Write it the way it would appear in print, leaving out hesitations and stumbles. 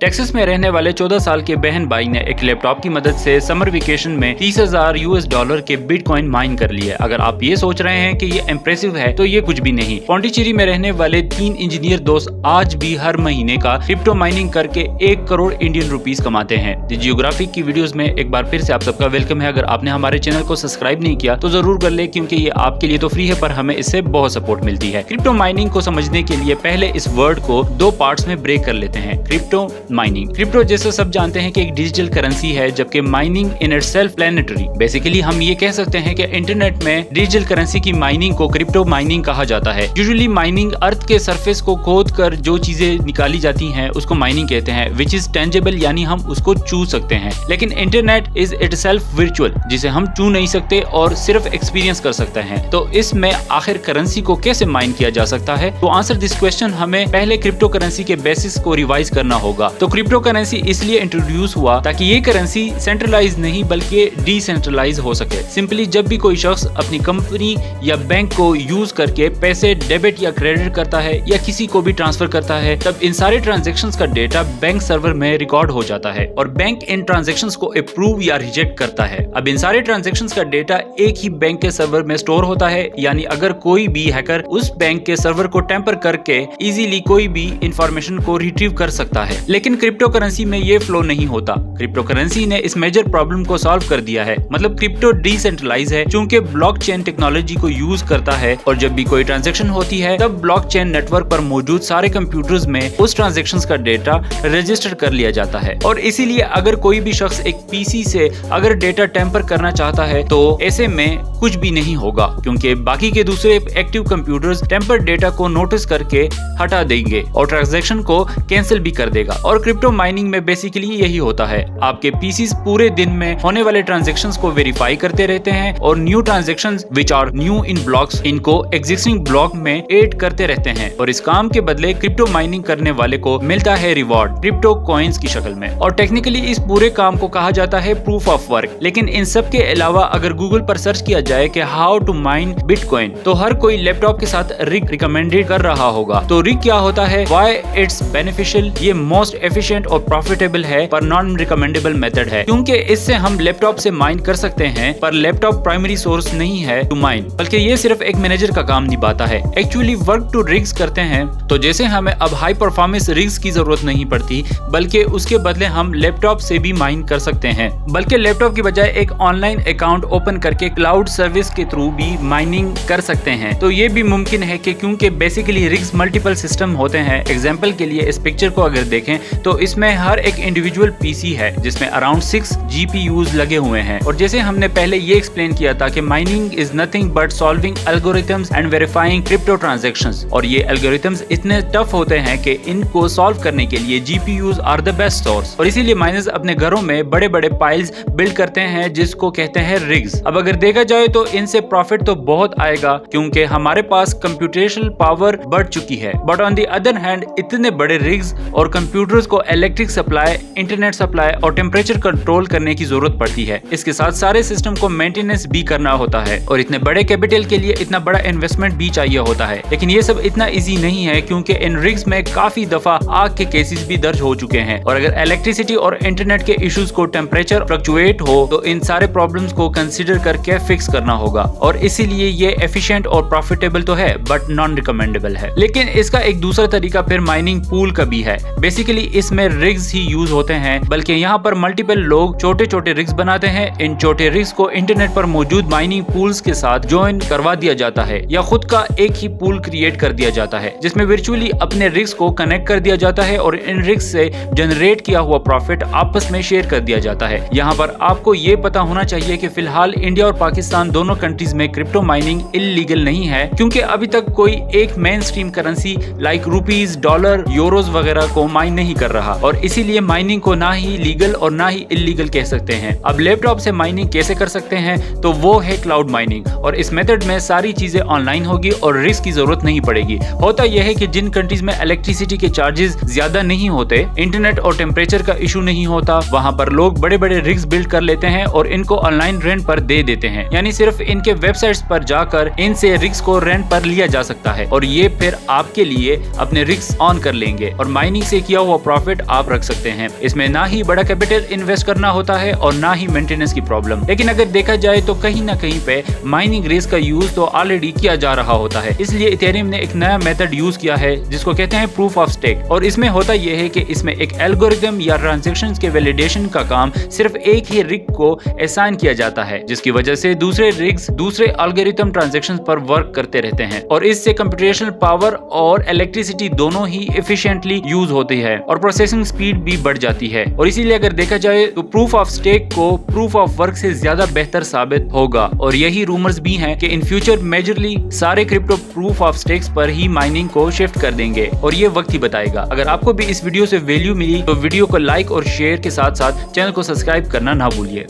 Texas में रहने वाले 14 साल के बहन भाई ने एक लैपटॉप की मदद से समर वेकेशन में $30,000 के बिटकॉइन माइन कर लिए। अगर आप ये सोच रहे हैं कि ये इम्प्रेसिव है तो ये कुछ भी नहीं। पौंडीचेरी में रहने वाले 3 इंजीनियर दोस्त आज भी हर महीने का क्रिप्टो माइनिंग करके 1 करोड़ इंडियन रुपीस कमाते हैं। जियोग्राफिक की वीडियोस में एक बार फिर से आप सबका वेलकम है। अगर आपने हमारे चैनल को सब्सक्राइब नहीं किया तो जरूर कर ले, क्योंकि ये आपके लिए तो फ्री है पर हमें इससे बहुत सपोर्ट मिलती है। क्रिप्टो माइनिंग को समझने के लिए पहले इस वर्ड को 2 पार्ट्स में ब्रेक कर लेते हैं। Crypto mining. क्रिप्टो जैसे सब जानते हैं कि एक डिजिटल करेंसी है, जबकि mining in itself planetary. Basically हम ये कह सकते हैं कि इंटरनेट में डिजिटल करेंसी की माइनिंग को क्रिप्टो माइनिंग कहा जाता है। यूजुअली माइनिंग अर्थ के सरफेस को खोद कर जो चीजें निकाली जाती हैं उसको माइनिंग कहते हैं, विच इज टेंजेबल, यानी हम उसको छू सकते हैं। लेकिन इंटरनेट इज इटसेल्फ वर्चुअल, जिसे हम छू नहीं सकते और सिर्फ एक्सपीरियंस कर सकते हैं। तो इसमें आखिर करेंसी को कैसे माइन किया जा सकता है? तो आंसर दिस क्वेश्चन हमें पहले क्रिप्टो करेंसी के बेसिस को रिवाइज करना होगा। तो क्रिप्टो करेंसी इसलिए इंट्रोड्यूस हुआ ताकि ये करेंसी सेंट्रलाइज नहीं बल्कि डिसेंट्रलाइज हो सके। सिंपली जब भी कोई शख्स अपनी कंपनी या बैंक को यूज करके पैसे डेबिट या क्रेडिट करता है या किसी को भी ट्रांसफर करता है, तब इन सारे ट्रांजैक्शंस का डेटा बैंक सर्वर में रिकॉर्ड हो जाता है और बैंक इन ट्रांजैक्शंस को अप्रूव या रिजेक्ट करता है। अब इन सारे ट्रांजैक्शंस का डेटा एक ही बैंक के सर्वर में स्टोर होता है, यानी अगर कोई भी हैकर उस बैंक के सर्वर को टेम्पर करके इजीली कोई भी इंफॉर्मेशन को रिट्रीव कर सकता है। लेकिन क्रिप्टो करेंसी में ये फ्लो नहीं होता। क्रिप्टो करेंसी ने इस मेजर प्रॉब्लम को सॉल्व कर दिया है। मतलब क्रिप्टो डिसेंट्रलाइज है क्योंकि ब्लॉकचेन टेक्नोलॉजी को यूज करता है और जब भी कोई ट्रांजैक्शन होती है तब ब्लॉकचेन नेटवर्क पर मौजूद सारे कंप्यूटर्स में उस ट्रांजैक्शंस का डेटा रजिस्टर कर लिया जाता है। और इसीलिए अगर कोई भी शख्स एक पीसी से अगर डेटा टेम्पर करना चाहता है तो ऐसे में कुछ भी नहीं होगा, क्योंकि बाकी के दूसरे एक्टिव कंप्यूटर्स टेम्पर डेटा को नोटिस करके हटा देंगे और ट्रांजैक्शन को कैंसिल भी कर देगा। और क्रिप्टो माइनिंग में बेसिकली यही होता है। आपके पीसीस पूरे दिन में होने वाले ट्रांजैक्शंस को वेरीफाई करते रहते हैं और new transactions which are new in blocks इनको एग्जिस्टिंग ब्लॉक में ऐड करते रहते हैं। और इस काम के बदले क्रिप्टो माइनिंग करने वाले को मिलता है रिवॉर्ड क्रिप्टो कॉइन्स की शक्ल में। और टेक्निकली इस पूरे काम को कहा जाता है प्रूफ ऑफ वर्क। लेकिन इन सब के अलावा अगर गूगल पर सर्च किया जाए कि हाउ टू माइन बिटकॉइन, तो हर कोई लैपटॉप के साथ रिग रिकमेंडेड कर रहा होगा। तो रिग क्या होता है, व्हाई इट्स बेनिफिशियल, ये मोस्ट एफिशिएंट और प्रॉफिटेबल है पर नॉन रिकमेंडेबल मेथड है, क्योंकि इससे हम लैपटॉप से माइन कर सकते हैं पर लैपटॉप प्राइमरी सोर्स नहीं है टू माइन, बल्कि ये सिर्फ एक मैनेजर का काम निभाता है। एक्चुअली वर्क टू रिग्स करते हैं तो जैसे हमें अब हाई परफॉर्मेंस रिग्स की जरूरत नहीं पड़ती, बल्कि उसके बदले हम लैपटॉप से भी माइन कर सकते हैं। बल्कि लैपटॉप की बजाय एक ऑनलाइन अकाउंट ओपन करके क्लाउड सर्विस के थ्रू भी माइनिंग कर सकते हैं। तो ये भी मुमकिन है कि क्योंकि बेसिकली रिग्स मल्टीपल सिस्टम होते हैं। एग्जांपल के लिए इस पिक्चर को अगर देखें तो इसमें हर एक इंडिविजुअल पीसी है जिसमें अराउंड 6 जीपीयूज लगे हुए हैं। और जैसे हमने पहले ये एक्सप्लेन किया था कि mining is nothing but solving algorithms and verifying crypto transactions. और ये एल्गोरिथम्स इतने टफ होते हैं कि इनको सॉल्व करने के लिए GPUs are the best source. और इसीलिए माइनर्स अपने घरों में बड़े बड़े पाइल्स बिल्ड करते हैं जिसको कहते हैं रिग्स। अब अगर देखा जाए तो इनसे प्रॉफिट तो बहुत आएगा क्योंकि हमारे पास कंप्यूटेशनल पावर बढ़ चुकी है। But on the other hand इतने बड़े रिग्स और कंप्यूटर्स को इलेक्ट्रिक सप्लाई, इंटरनेट सप्लाई और टेम्परेचर कंट्रोल करने की जरूरत पड़ती है। इसके साथ सारे सिस्टम को मेंटेनेंस भी करना होता है और इतने बड़े कैपिटल के लिए इतना बड़ा इन्वेस्टमेंट भी चाहिए होता है। लेकिन ये सब इतना इजी नहीं है क्योंकि इन रिग्स में काफी दफा आग के केसेस भी दर्ज हो चुके हैं। और अगर इलेक्ट्रिसिटी और इंटरनेट के इश्यूज को टेम्परेचर फ्लक्चुएट हो तो इन सारे प्रॉब्लम्स को कंसीडर करके फिक्स करना होगा। और इसीलिए ये एफिशिएंट और प्रॉफिटेबल तो है बट नॉन रिकमेंडेबल है। लेकिन इसका एक दूसरा तरीका फिर माइनिंग पूल का भी है। बेसिकली इसमें रिग्स ही यूज होते हैं, बल्कि यहाँ पर मल्टीपल लोग छोटे छोटे रिग्स बनाते हैं। इन छोटे रिग्स को इंटरनेट पर मौजूद माइनिंग पूल्स के साथ ज्वाइन करवा दिया जाता है या खुद का एक ही पूल क्रिएट कर दिया जाता है जिसमें वर्चुअली अपने रिग्स को कनेक्ट कर दिया जाता है और इन रिग्स से जनरेट किया हुआ प्रॉफिट आपस में शेयर कर दिया जाता है। यहाँ पर आपको ये पता होना चाहिए कि फिलहाल इंडिया और पाकिस्तान दोनों कंट्रीज में क्रिप्टो माइनिंग इलीगल नहीं है, क्योंकि अभी तक कोई एक main stream currency like rupees, dollar, euros वगैरह को माइन नहीं कर रहा और इसीलिए माइनिंग को ना ही लीगल और ना ही इलीगल कह सकते हैं। अब लैपटॉप से माइनिंग कैसे कर सकते हैं? तो वो है क्लाउड माइनिंग। और इस मेथड में सारी चीजें ऑनलाइन होगी और रिस्क की जरूरत नहीं पड़ेगी। होता यह है कि जिन कंट्रीज में इलेक्ट्रिसिटी के चार्जेस ज्यादा नहीं होते, इंटरनेट और टेम्परेचर का इशू नहीं होता, वहाँ पर लोग बड़े बड़े रिग्स बिल्ड कर लेते हैं और इनको ऑनलाइन रेंट पर दे देते हैं। यानी सिर्फ इनके वेबसाइट्स पर जाकर इनसे रिग्स को रेंट पर लिया जा सकता है और ये फिर आपके लिए अपने रिग्स ऑन कर लेंगे और माइनिंग से किया हुआ प्रॉफिट आप रख सकते हैं। इसमें ना ही बड़ा कैपिटल इन्वेस्ट करना होता है और ना ही मेंटेनेंस की प्रॉब्लम। लेकिन अगर देखा जाए तो कहीं ना कहीं पे माइनिंग रिस्क का यूज तो ऑलरेडी किया जा रहा होता है। इसलिए इथेरियम ने एक नया मेथड यूज किया है जिसको कहते हैं प्रूफ ऑफ स्टेक। और इसमें होता यह है कि इसमें एक एल्गोरिथम या ट्रांजैक्शंस के वैलिडेशन का काम सिर्फ एक ही रिग को असाइन किया जाता है, जिसकी वजह से दूसरे रिग्स दूसरे एल्गोरिथम ट्रांजैक्शंस पर वर्क करते रहते हैं और इससे कंप्यूटेशनल पावर और इलेक्ट्रिसिटी दोनों ही एफिशिएंटली यूज होती है और प्रोसेसिंग स्पीड भी बढ़ जाती है। और इसीलिए अगर देखा जाए तो प्रूफ ऑफ स्टेक को प्रूफ ऑफ वर्क से ज्यादा बेहतर साबित होगा। और यही रूमर्स भी हैं कि इन फ्यूचर मेजरली सारे क्रिप्टो प्रूफ ऑफ स्टेक्स पर ही माइनिंग को शिफ्ट कर देंगे और ये वक्त ही बताएगा। अगर आपको भी इस वीडियो से वैल्यू मिली तो वीडियो को लाइक और शेयर के साथ साथ चैनल को सब्सक्राइब करना ना भूलिए।